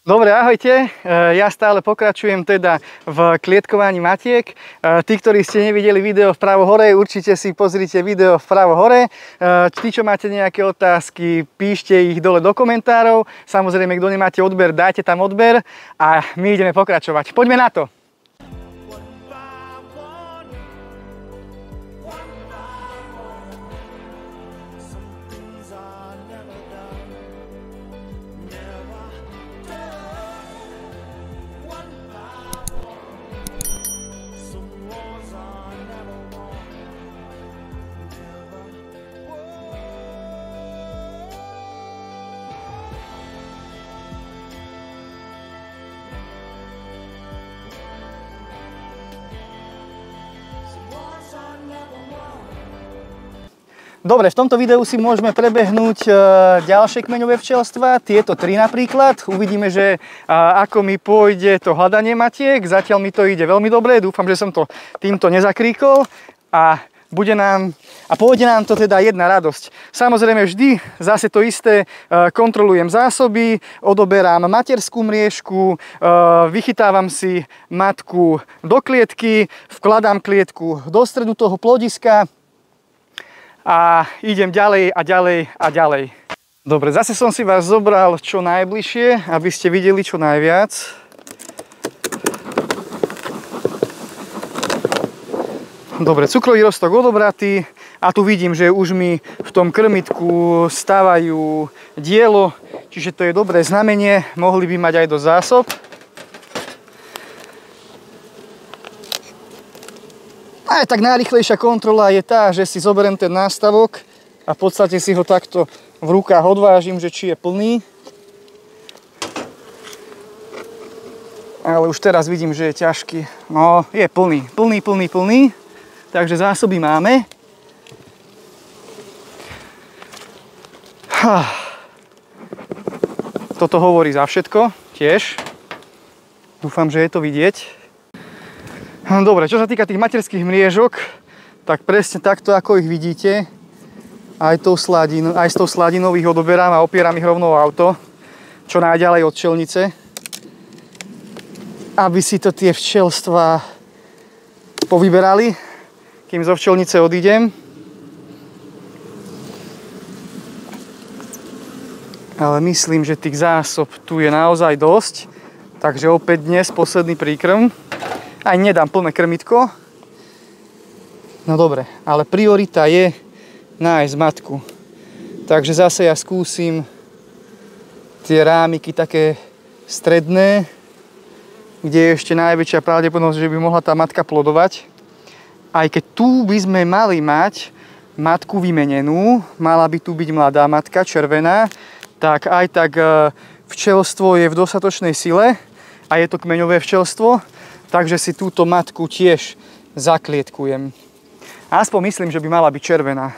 Dobre, ahojte. Ja stále pokračujem teda v klietkovaní matiek. Tí, ktorí ste nevideli video vpravo hore, určite si pozrite video vpravo hore. Tí, čo máte nejaké otázky, píšte ich dole do komentárov. Samozrejme, kto nemáte odber, dajte tam odber a my ideme pokračovať. Poďme na to. Dobre, v tomto videu si môžeme prebehnúť ďalšie kmeňové včelstvá, tieto 3 napríklad. Uvidíme, že ako mi pôjde to hľadanie matiek. Zatiaľ mi to ide veľmi dobre, dúfam, že som to týmto nezakríkol a pôjde nám to teda jedna radosť. Samozrejme vždy zase to isté, kontrolujem zásoby, odoberám materskú mriežku, vychytávam si matku do klietky, vkladám klietku do stredu toho plodiska, a idem ďalej a ďalej a ďalej. Dobre, zase som si vás zobral čo najbližšie, aby ste videli čo najviac. Dobre, cukrový roztok odobratý a tu vidím, že už mi v tom krmitku stávajú dielo, čiže to je dobré znamenie, mohli by mať aj do zásob. Aj tak najrýchlejšia kontrola je tá, že si zoberiem ten nástavok a v podstate si ho takto v rukách odvážim, že či je plný. Ale už teraz vidím, že je ťažký. No, je plný. Takže zásoby máme. Toto hovorí za všetko tiež. Dúfam, že je to vidieť. Dobre, čo sa týka tých materských mriežok, tak presne takto, ako ich vidíte, aj s tou sladinou ich odoberám a opieram ich rovno o auto, čo najďalej od včelnice, aby si to tie včelstvá povyberali, kým zo včelnice odídem. Ale myslím, že tých zásob tu je naozaj dosť, takže opäť dnes posledný príkrm. Aj nedám plné krmitko. No dobre, ale priorita je nájsť matku. Takže zase ja skúsim tie rámiky také stredné, kde je ešte najväčšia pravdepodobnosť, že by mohla tá matka plodovať. Aj keď tu by sme mali mať matku vymenenú, mala by tu byť mladá matka, červená, tak aj tak včelstvo je v dostatočnej sile a je to kmeňové včelstvo. Takže si túto matku tiež zaklietkujem. Aspoň myslím, že by mala byť červená.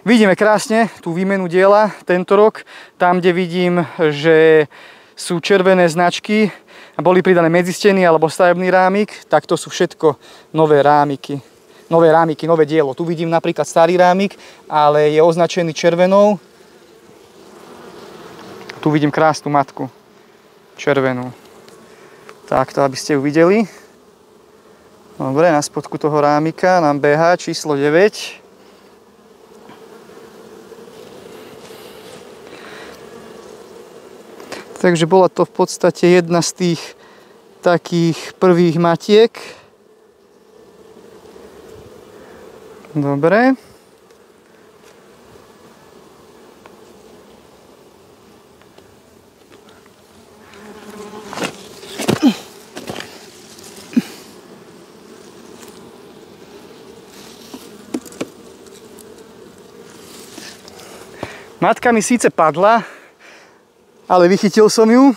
Vidíme krásne tú výmenu diela tento rok. Tam, kde vidím, že sú červené značky a boli pridané medzisteny alebo stavebný rámik, tak to sú všetko nové rámiky. Nové dielo. Tu vidím napríklad starý rámik, ale je označený červenou. Tu vidím krásnu matku. Červenú. Takto, aby ste ju videli. Dobre, na spodku toho rámika nám behá číslo 9. Takže bola to v podstate jedna z tých takých prvých matiek. Dobre. Matka mi síce padla, ale vychytil som ju.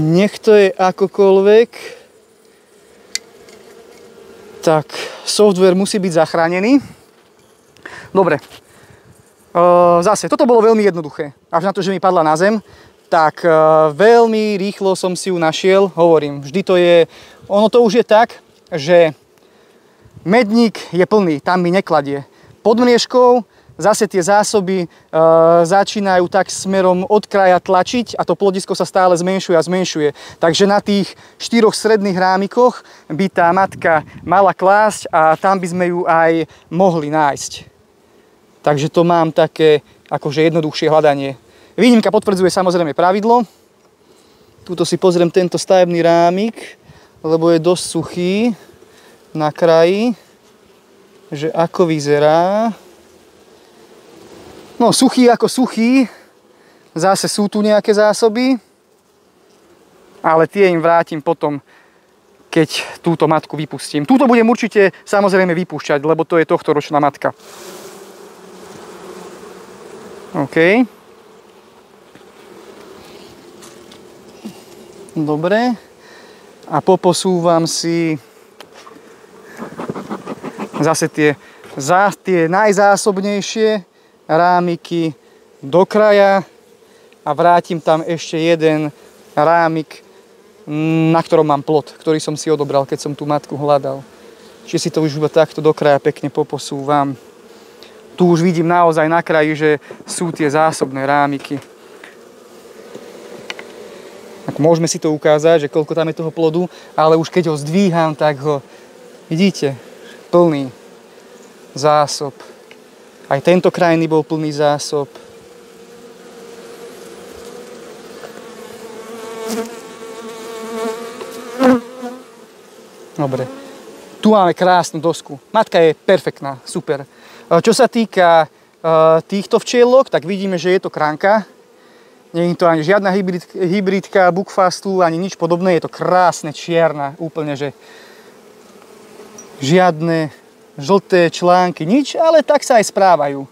Nech to je akokoľvek, tak software musí byť zachránený. Dobre, zase, toto bolo veľmi jednoduché. Až na to, že mi padla na zem, tak veľmi rýchlo som si ju našiel. Hovorím, vždy to je, ono to už je tak, že medník je plný, tam mi nekladie. pod mriežkou zase tie zásoby začínajú tak smerom od kraja tlačiť a to plodisko sa stále zmenšuje a zmenšuje. Takže na tých 4 stredných rámikoch by tá matka mala klásť a tam by sme ju aj mohli nájsť. Takže to mám také akože jednoduchšie hľadanie. Výnimka potvrdzuje samozrejme pravidlo. Tuto si pozriem tento stavebný rámik, lebo je dosť suchý na kraji, že ako vyzerá. No suchý ako suchý, zase sú tu nejaké zásoby, ale tie im vrátim potom, keď túto matku vypustím. Túto budem určite samozrejme vypúšťať, lebo to je tohtoročná matka. OK. Dobre. A poposúvam si zase tie najzásobnejšie rámiky do kraja a vrátim tam ešte jeden rámik, na ktorom mám plot, ktorý som si odobral, keď som tú matku hľadal. Čiže si to už iba takto do kraja pekne poposúvam. Tu už vidím naozaj na kraji, že sú tie zásobné rámiky. Môžeme si to ukázať, že koľko tam je toho plodu, ale už keď ho zdvíham, tak ho, vidíte, plný zásob. Aj tento krajný bol plný zásob. Dobre. Tu máme krásnu dosku. Matka je perfektná, super. Čo sa týka týchto včielok, tak vidíme, že je to kránka. Nie je to ani žiadna hybridka, Buckfastu, ani nič podobné. Je to krásne, čierna, úplne, že žiadne žlté články, nič, ale tak sa aj správajú.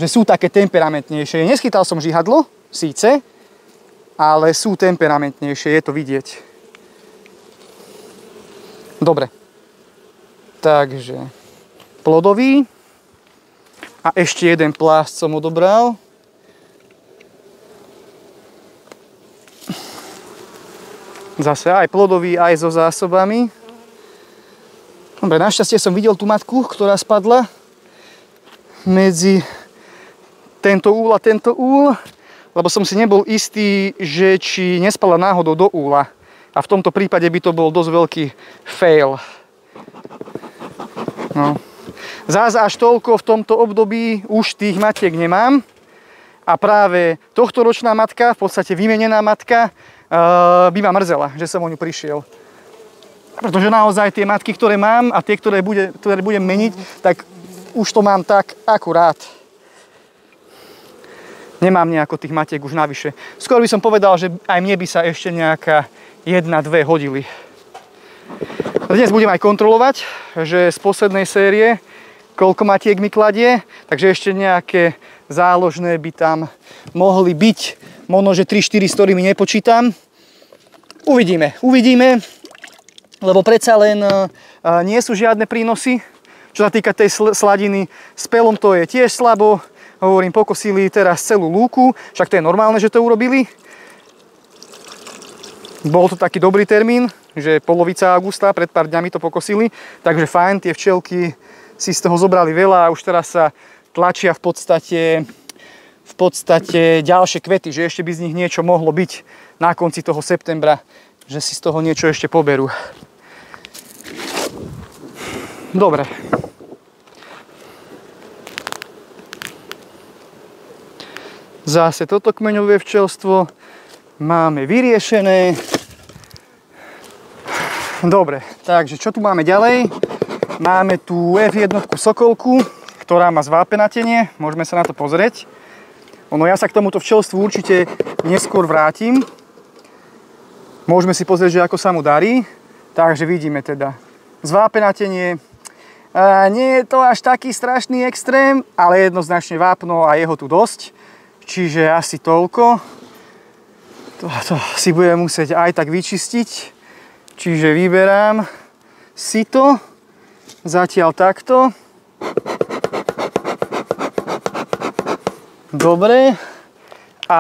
Že sú také temperamentnejšie. Neschytal som žihadlo, síce, ale sú temperamentnejšie, je to vidieť. Dobre. Takže plodový. A ešte jeden plášť som odobral. Zase aj plodový, aj so zásobami. Dobre, našťastie som videl tú matku, ktorá spadla medzi tento úl a tento úl, lebo som si nebol istý, že či nespala náhodou do úla. A v tomto prípade by to bol dosť veľký fail. No. Zás až toľko v tomto období už tých matiek nemám. A práve tohtoročná matka, v podstate vymenená matka, by ma mrzela, že som o ňu prišiel. Pretože naozaj tie matky, ktoré mám a tie, ktoré budem meniť, tak už to mám tak akurát. Nemám nejako tých matiek už navyše. Skôr by som povedal, že aj mne by sa ešte nejaká 1-2 hodili. Dnes budem aj kontrolovať, že z poslednej série koľko matiek mi kladie, takže ešte nejaké záložné by tam mohli byť. Možno, že 3-4, s ktorými nepočítam. Uvidíme. Lebo predsa len nie sú žiadne prínosy. Čo sa týka tej sladiny, s pelom to je tiež slabo. Hovorím, pokosili teraz celú lúku, však to je normálne, že to urobili. Bol to taký dobrý termín, že polovica augusta, pred pár dňami to pokosili. Takže fajn, tie včielky si z toho zobrali veľa a už teraz sa tlačia v podstate ďalšie kvety, že ešte by z nich niečo mohlo byť na konci toho septembra, že si z toho niečo ešte poberú. Dobre. Zase toto kmeňové včelstvo máme vyriešené. Dobre, takže čo tu máme ďalej? Máme tu F1 sokolku, ktorá má zvápenatenie. Môžeme sa na to pozrieť. Ja sa k tomuto včelstvu určite neskôr vrátim. Môžeme si pozrieť, že ako sa mu darí. Takže vidíme teda zvápenatenie. Nie je to až taký strašný extrém, ale jednoznačne vápno a je ho tu dosť. Čiže asi toľko. To si budem musieť aj tak vyčistiť. Čiže vyberám si to. Zatiaľ takto. Dobre. A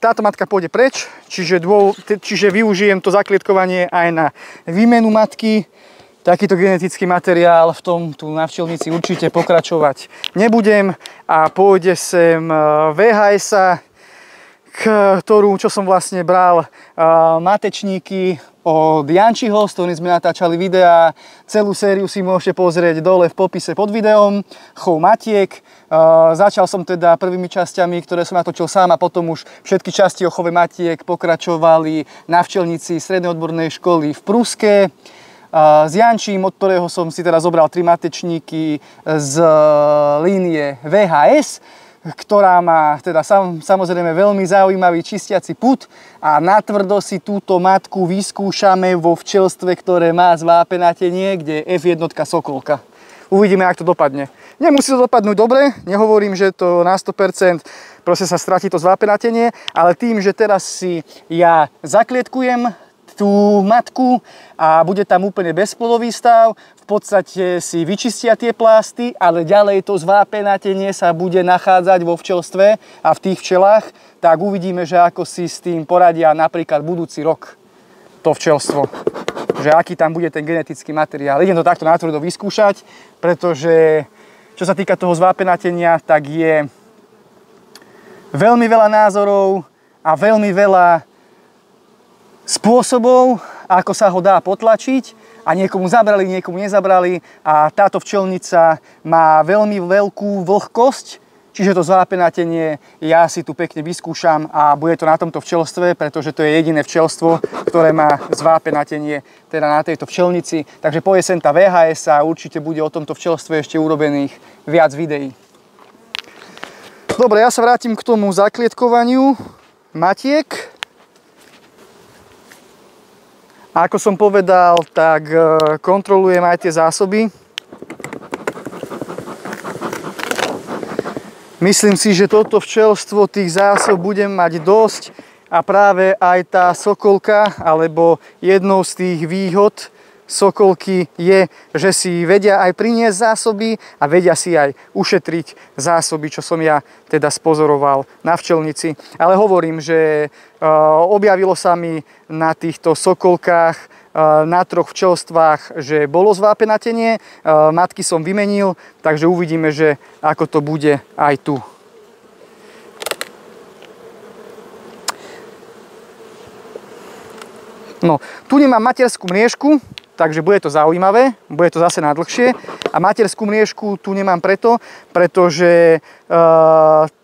táto matka pôjde preč, čiže využijem to zaklietkovanie aj na výmenu matky. takýto genetický materiál v tom tu na včelnici určite pokračovať nebudem a pôjde sem VHS-a, čo som vlastne bral matečníky od Jančiho, s ktorým sme natáčali videá. Celú sériu si môžete pozrieť dole v popise pod videom. Chov matiek. Začal som teda prvými časťami, ktoré som natočil sám a potom už všetky časti o chove matiek pokračovali na včelnici Strednej odbornej školy v Pruske. S Jančím, od ktorého som si teda zobral 3 matečníky z línie VHS, ktorá má teda samozrejme veľmi zaujímavý čistiaci pud a natvrdo si túto matku vyskúšame vo včelstve, ktoré má zvápenatenie, kde je F1 sokolka. Uvidíme, jak to dopadne. Nemusí to dopadnúť dobre, nehovorím, že to na 100% proste sa stratí to zvápenatenie, ale tým, že teraz si ja zaklietkujem tú matku a bude tam úplne bezplodový stav, v podstate si vyčistia tie plásty, ale ďalej to zvápenatenie sa bude nachádzať vo včelstve a v tých včelách, tak uvidíme, že ako si s tým poradia napríklad budúci rok to včelstvo. Že aký tam bude ten genetický materiál. Idem to takto natvrdo vyskúšať, pretože čo sa týka toho zvápenatenia, tak je veľmi veľa názorov a veľmi veľa spôsobov, ako sa ho dá potlačiť a niekomu zabrali, niekomu nezabrali a táto včelnica má veľmi veľkú vlhkosť, čiže to zvápenatenie ja si tu pekne vyskúšam a bude to na tomto včelstve, pretože to je jediné včelstvo, ktoré má zvápenatenie teda na tejto včelnici. Takže pôjde sem tá VHS a určite bude o tomto včelstve ešte urobených viac videí. Dobre, ja sa vrátim k tomu zaklietkovaniu matiek. A ako som povedal, tak kontrolujem aj tie zásoby. Myslím si, že toto včelstvo tých zásob budem mať dosť a práve aj tá sokolka, alebo jednou z tých výhod sokolky je, že si vedia aj priniesť zásoby a vedia si aj ušetriť zásoby, čo som ja teda spozoroval na včelnici. Ale hovorím, že objavilo sa mi na týchto sokolkách na 3 včelstvách, že bolo zvápenatenie, matky som vymenil, takže uvidíme, že ako to bude aj tu. No, tu nemám materskú mriežku, takže bude to zaujímavé, bude to zase na dlhšie. A materskú mriežku tu nemám pretože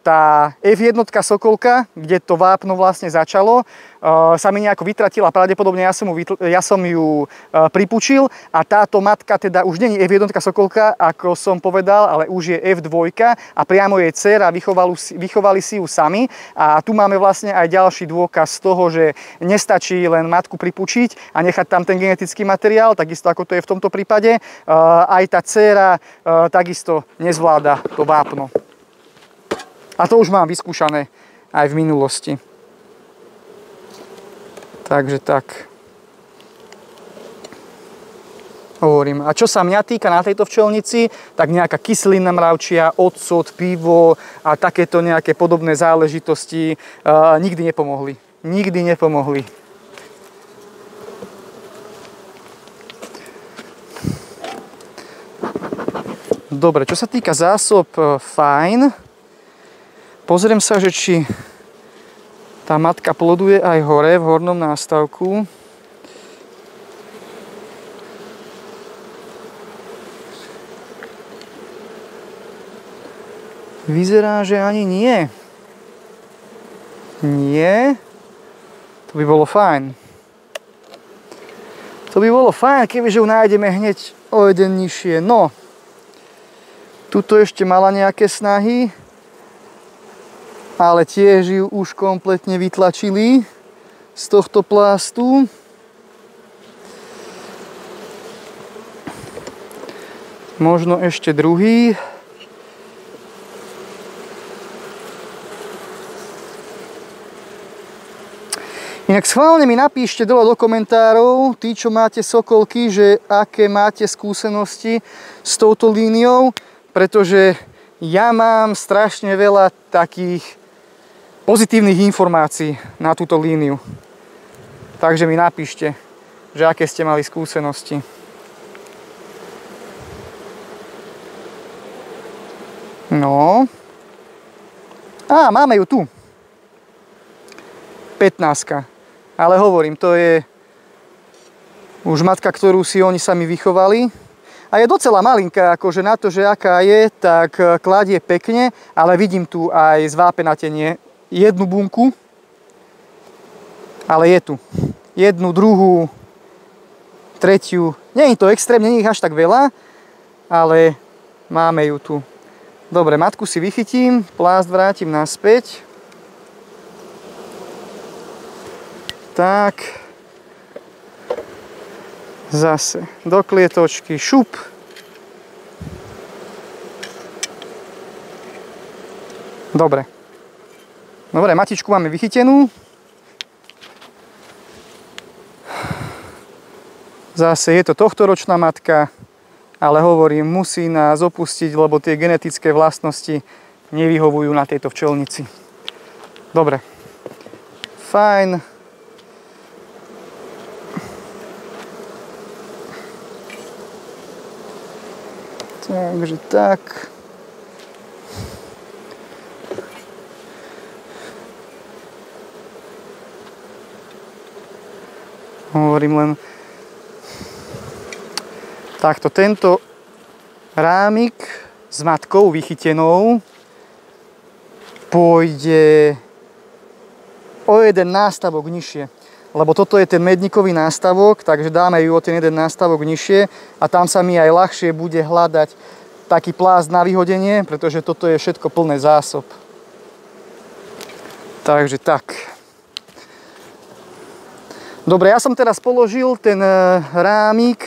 tá F1 sokolka, kde to vápno vlastne začalo, sa mi nejako vytratila. Pravdepodobne ja som ju pripučil a táto matka teda už nie je F1 sokolka, ako som povedal, ale už je F2 a priamo jej dcéra vychovali si ju sami. A tu máme vlastne aj ďalší dôkaz z toho, že nestačí len matku pripučiť a nechať tam ten genetický materiál, takisto ako to je v tomto prípade. Aj tá dcéra takisto nezvláda to vápno. A to už mám vyskúšané aj v minulosti. Takže tak. Hovorím. A čo sa mňa týka na tejto včelnici, tak nejaká kyselina mravčia, ocot, pivo a takéto nejaké podobné záležitosti nikdy nepomohli. Nikdy nepomohli. Dobre, čo sa týka zásob, fajn. Pozriem sa, že či tá matka ploduje aj hore v hornom nástavku. Vyzerá, že ani nie. Nie? To by bolo fajn. To by bolo fajn, kebyže ju nájdeme hneď o jeden nižšie. No, tuto ešte mala nejaké snahy, ale tiež ju už kompletne vytlačili z tohto plástu. Možno ešte druhý. Inak schválne mi napíšte dole do komentárov, tí, čo máte sokolky, že aké máte skúsenosti s touto líniou, pretože ja mám strašne veľa takých pozitívnych informácií na túto líniu. Takže mi napíšte, že aké ste mali skúsenosti. No. Á, máme ju tu. 15. Ale hovorím, to je už matka, ktorú si oni sami vychovali. A je docela malinká, akože na to, že aká je, tak kladie pekne, ale vidím tu aj zvápenatenie. Jednu bunku, ale je tu. Jednu, druhú, tretiu. Nie je to extrémne, nie je až tak veľa, ale máme ju tu. Dobre, matku si vychytím, plášť vrátim naspäť. Tak. Zase do klietočky, šup. Dobre. Dobre, matičku máme vychytenú. Zase je to tohtoročná matka, ale hovorím, musí nás opustiť, lebo tie genetické vlastnosti nevyhovujú na tejto včelnici. Dobre. Fajn. Takže tak. Hovorím len takto, tento rámik s matkou vychytenou pôjde o jeden nástavok nižšie. Lebo toto je ten medníkový nástavok, takže dáme ju o ten jeden nástavok nižšie a tam sa mi aj ľahšie bude hľadať taký plášť na vyhodenie, pretože toto je všetko plné zásob. Takže tak. Dobre, ja som teraz položil ten rámik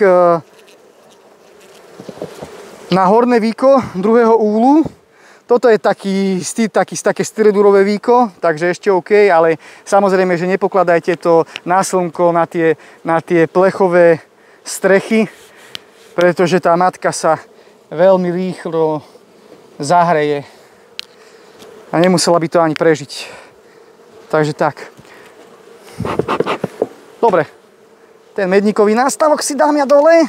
na horné víko druhého úhlu. Toto je také styrodurové víko, takže ešte OK, ale samozrejme, že nepokladajte to na slnko, na tie plechové strechy, pretože tá matka sa veľmi rýchlo zahreje a nemusela by to ani prežiť. Takže tak. Dobre, ten medníkový nástavok si dám ja dole.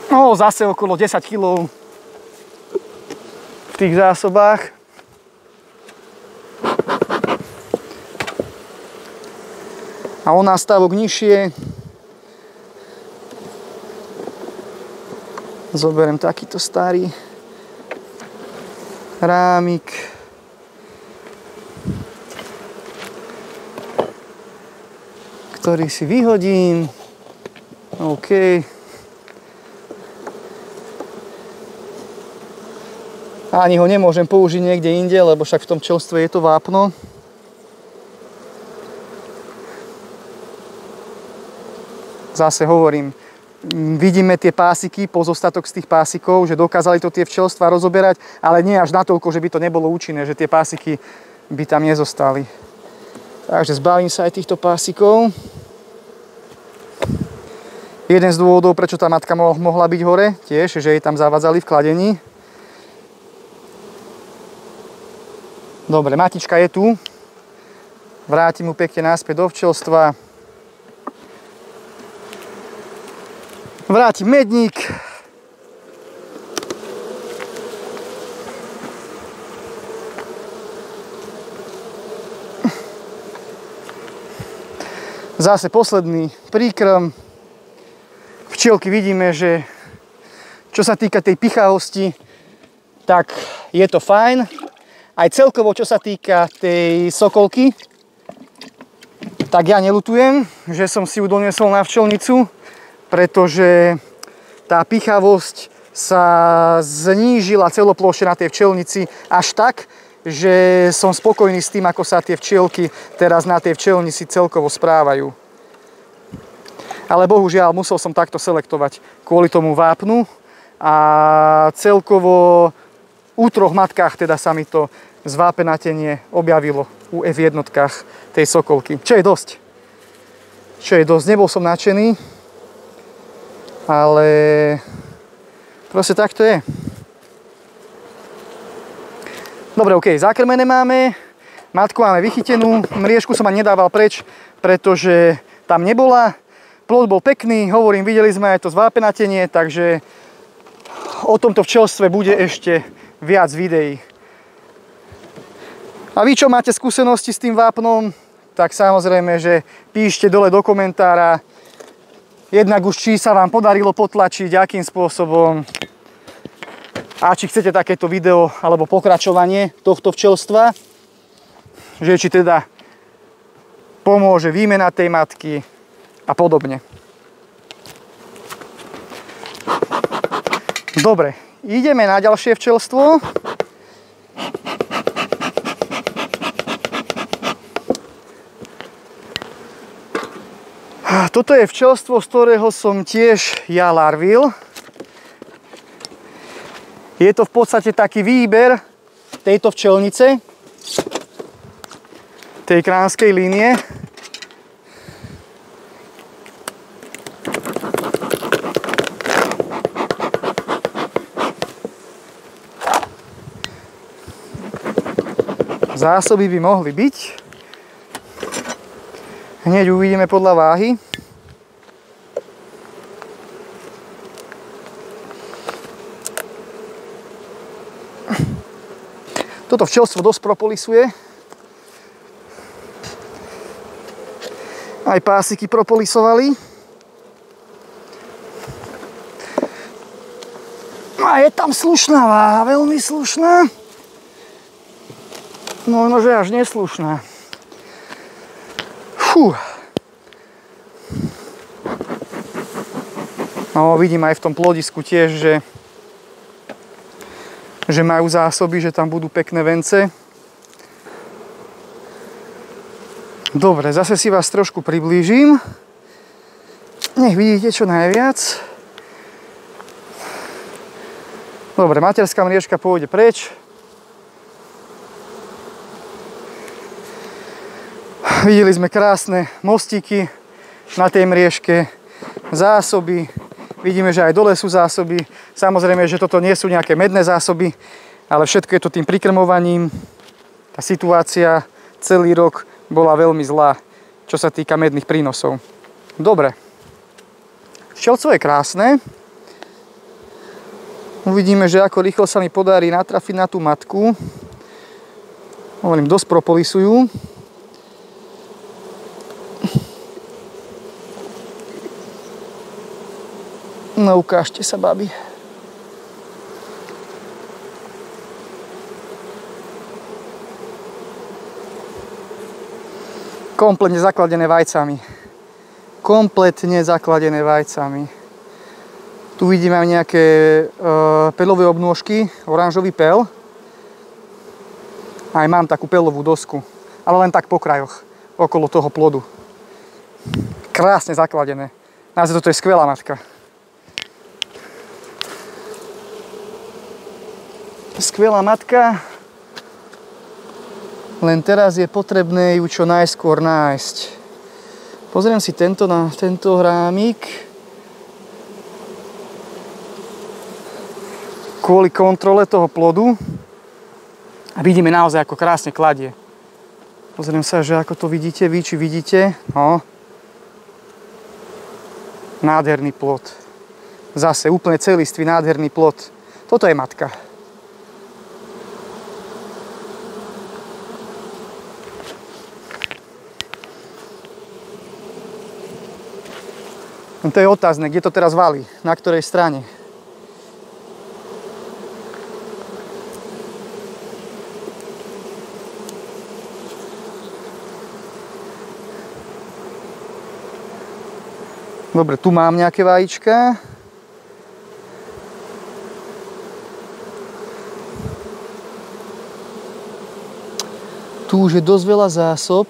No, zase okolo 10 kg v tých zásobách. A o nástavok nižšie zoberiem takýto starý rámik. Ktorý si vyhodím. OK. Ani ho nemôžem použiť niekde inde, lebo však v tom čelstve je to vápno. Zase hovorím, vidíme tie pásiky, pozostatok z tých pásikov, že dokázali to tie včelstva rozoberať, ale nie až natoľko, že by to nebolo účinné, že tie pásiky by tam nezostali. Takže zbavím sa aj týchto pásikov. Jeden z dôvodov, prečo tá matka mohla byť hore, tiež, že jej tam zavádzali v kladení. Dobre, matička je tu. Vrátim mu pekne naspäť do včelstva. Vrátim medník. Zase posledný príkrm. Včielky vidíme, že čo sa týka tej pichavosti, tak je to fajn. Aj celkovo, čo sa týka tej sokolky, tak ja neľutujem, že som si ju doniesol na včelnicu, pretože tá pichavosť sa znížila celoplošne na tej včelnici až tak, že som spokojný s tým, ako sa tie včielky teraz na tej včelnici celkovo správajú. Ale bohužiaľ musel som takto selektovať kvôli tomu vápnu a celkovo u troch matkách teda sa mi to zvápenatenie objavilo u F1 tej sokolky. Čo je dosť. Nebol som nadšený, ale proste tak to je. Dobre, OK, zakrmené máme, matku máme vychytenú, mriežku som ani nedával preč, pretože tam nebola. Plod bol pekný, hovorím, videli sme aj to zvápenatenie, takže O tomto včelstve bude ešte viac videí. A vy, čo máte skúsenosti s tým vápnom, tak samozrejme, že píšte dole do komentára, jednak už či sa vám podarilo potlačiť, akým spôsobom, a či chcete takéto video alebo pokračovanie tohto včelstva, že či teda pomôže výmena tej matky a podobne. Dobre, ideme na ďalšie včelstvo. Toto je včelstvo, z ktorého som tiež ja larvil. Je to v podstate taký výber tejto včelnice, tej kránskej línie. Zásoby by mohli byť. Hneď uvidíme podľa váhy. Toto včelstvo dosť propolisuje. Aj pásiky propolisovali. A je tam slušná váha, veľmi slušná. No, že až neslušná. Fú. No, vidím aj v tom plodisku tiež, že majú zásoby, že tam budú pekné vence. Dobre, zase si vás trošku priblížim. Nech vidíte čo najviac. Dobre, materská mriežka pôjde preč. Videli sme krásne mostíky na tej mriežke, zásoby. Vidíme, že aj dole sú zásoby. Samozrejme, že toto nie sú nejaké medné zásoby, ale všetko je to tým prikrmovaním. Tá situácia celý rok bola veľmi zlá, čo sa týka medných prínosov. Dobre. Včelstvo je krásne. Uvidíme, že ako rýchlo sa mi podarí natrafiť na tú matku. Hovorím, dosť propolisujú. No ukážte sa, babi. Kompletne zakladené vajcami. Kompletne zakladené vajcami. Tu vidíme aj nejaké pelové obnôžky, oranžový pel. Aj mám takú pelovú dosku, ale len tak po krajoch, okolo toho plodu. Krásne zakladené. Naozaj toto je skvelá matka. Skvelá matka, len teraz je potrebné ju čo najskôr nájsť. Pozriem si tento hrámik. Kvôli kontrole toho plodu. A vidíme naozaj, ako krásne kladie. Pozriem sa, že ako to vidíte vy, či vidíte. No. Nádherný plod. Zase úplne celistvý, nádherný plod. Toto je matka. To je otázne, kde to teraz valí, na ktorej strane. Dobre, tu mám nejaké vajíčka. Tu už je dosť veľa zásob.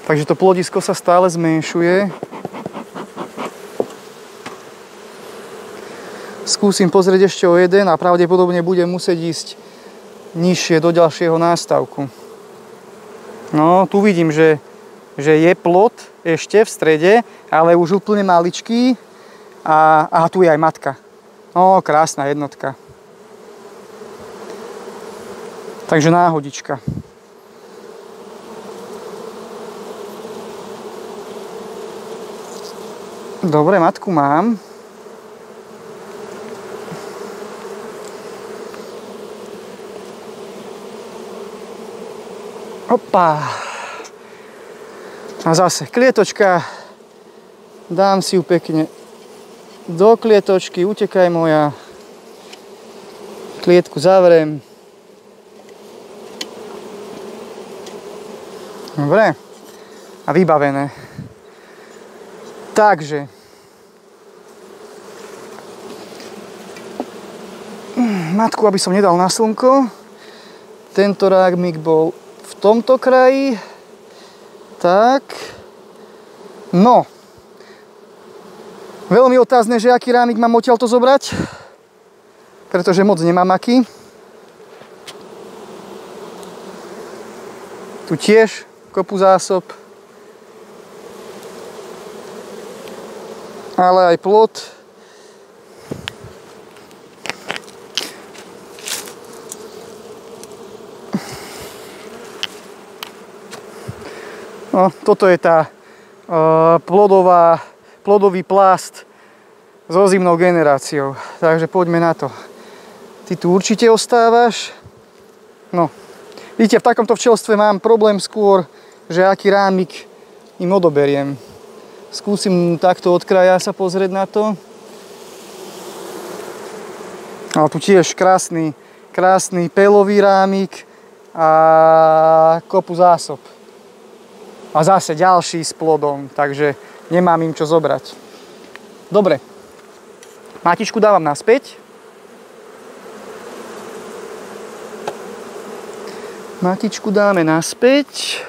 Takže to plodisko sa stále zmenšuje. Skúsim pozrieť ešte o jeden a pravdepodobne budem musieť ísť nižšie do ďalšieho nástavku. No, tu vidím, že je plod ešte v strede, ale už úplne maličký. A tu je aj matka. No, krásna jednotka. Takže náhodička. Dobre, matku mám. Hoppá. A zase klietočka. Dám si ju pekne do klietočky. Utekaj moja. Klietku zavriem. Dobre. A vybavené. Takže. Matku, aby som nedal na slnko. Tento rámik bol v tomto kraji. Tak. No. Veľmi otázne, že aký rámik mám odtiaľto zobrať. Pretože moc nemám aký. Tu tiež kopu zásob. Ale aj plot. No, toto je tá plodový plast so zimnou generáciou. Takže poďme na to. Ty tu určite ostávaš. No, vidíte, v takomto včelstve mám problém skôr, že aký rámik im odoberiem. Skúsim takto od kraja sa pozrieť na to. Ale tu tiež krásny pelový rámik a kopu zásob. A zase ďalší s plodom, takže nemám im čo zobrať. Dobre. Matičku dávam naspäť. Matičku dáme naspäť.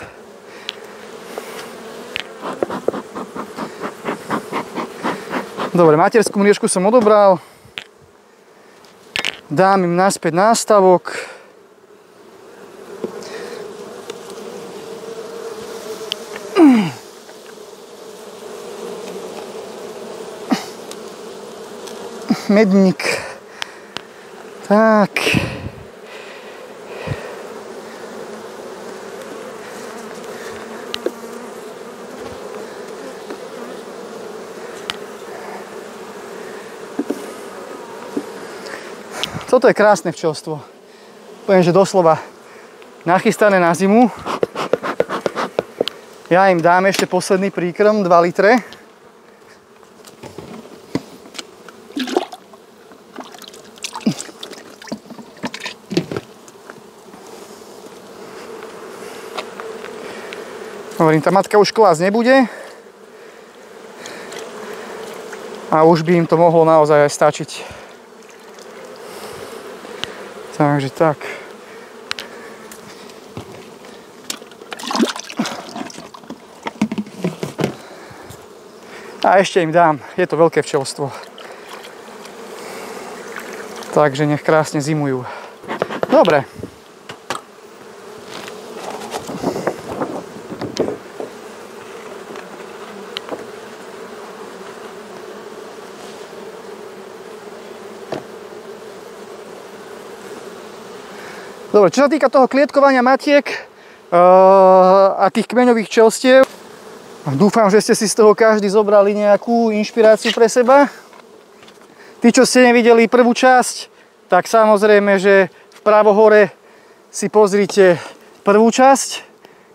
Dobre, materskú mliežku som odobral. Dám im naspäť nástavok. Medník. Tak. Toto je krásne včelstvo. Poviem, že doslova nachystané na zimu. Ja im dám ešte posledný príkrm, 2 litre. Hovorím, tá matka už klásť nebude. A už by im to mohlo naozaj aj stačiť. Takže tak. A ešte im dám. Je to veľké včelstvo. Takže nech krásne zimujú. Dobre. Dobre, čo sa týka toho klietkovania matiek a tých kmeňových včelstiev, dúfam, že ste si z toho každý zobrali nejakú inšpiráciu pre seba. Tí, čo ste nevideli prvú časť, tak samozrejme, že vpravo hore si pozrite prvú časť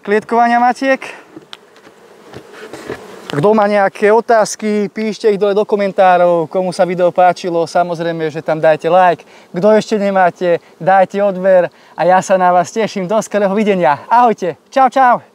klietkovania matiek. Kto má nejaké otázky, píšte ich dole do komentárov, komu sa video páčilo, samozrejme, že tam dajte like. Kto ešte nemáte, dajte odber a ja sa na vás teším. Do skorého videnia. Ahojte. Čau, čau.